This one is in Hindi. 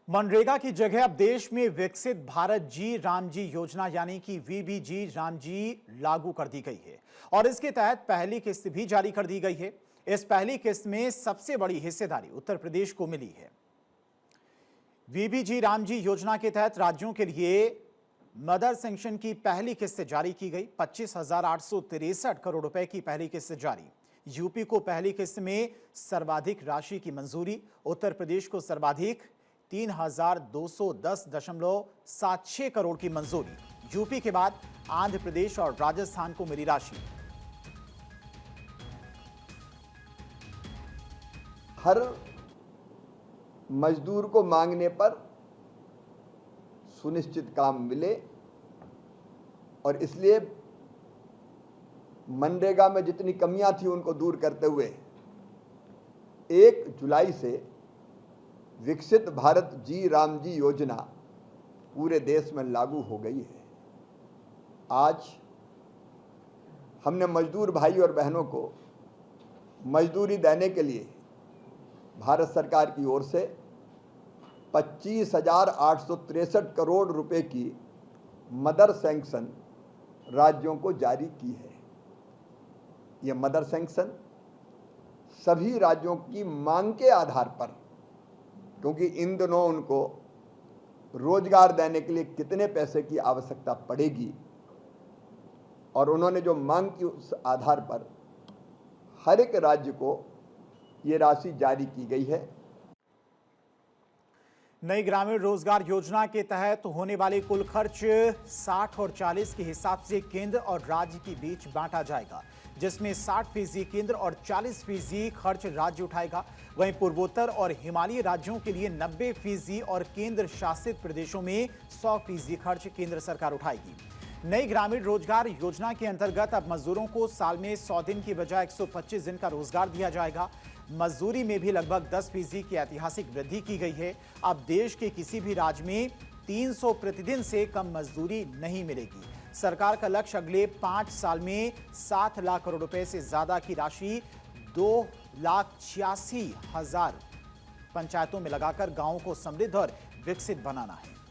मनरेगा की जगह अब देश में विकसित भारत जी राम जी योजना यानी कि वीबीजी राम जी लागू कर दी गई है और इसके तहत पहली किस्त भी जारी कर दी गई है। इस पहली किस्त में सबसे बड़ी हिस्सेदारी उत्तर प्रदेश को मिली है। वीबीजी राम जी योजना के तहत राज्यों के लिए मदर सैंक्शन की पहली किस्त जारी की गई। 25,863 करोड़ रुपए की पहली किस्त जारी। यूपी को पहली किस्त में सर्वाधिक राशि की मंजूरी, उत्तर प्रदेश को सर्वाधिक 3,210.76 करोड़ की मंजूरी। यूपी के बाद आंध्र प्रदेश और राजस्थान को मिली राशि। हर मजदूर को मांगने पर सुनिश्चित काम मिले और इसलिए मनरेगा में जितनी कमियां थी उनको दूर करते हुए 1 जुलाई से विकसित भारत जी राम जी योजना पूरे देश में लागू हो गई है। आज हमने मजदूर भाई और बहनों को मजदूरी देने के लिए भारत सरकार की ओर से 25,863 करोड़ रुपए की मदर सैंक्शन राज्यों को जारी की है। यह मदर सैंक्शन सभी राज्यों की मांग के आधार पर, क्योंकि इन दिनों उनको रोजगार देने के लिए कितने पैसे की आवश्यकता पड़ेगी और उन्होंने जो मांग की उस आधार पर हर एक राज्य को ये राशि जारी की गई है। नई ग्रामीण रोजगार योजना के तहत होने वाले कुल खर्च 60 और 40 के हिसाब से केंद्र और राज्य के बीच बांटा जाएगा, जिसमें 60% केंद्र और 40% खर्च राज्य उठाएगा। वहीं पूर्वोत्तर और हिमालयी राज्यों के लिए 90% और केंद्र शासित प्रदेशों में 100% खर्च केंद्र सरकार उठाएगी। नई ग्रामीण रोजगार योजना के अंतर्गत अब मजदूरों को साल में 100 दिन की बजाय 125 दिन का रोजगार दिया जाएगा। मजदूरी में भी लगभग 10% की ऐतिहासिक वृद्धि की गई है। अब देश के किसी भी राज्य में 300 प्रतिदिन से कम मजदूरी नहीं मिलेगी। सरकार का लक्ष्य अगले 5 साल में 7 लाख करोड़ रुपए से ज्यादा की राशि 2,86,000 पंचायतों में लगाकर गांवों को समृद्ध और विकसित बनाना है।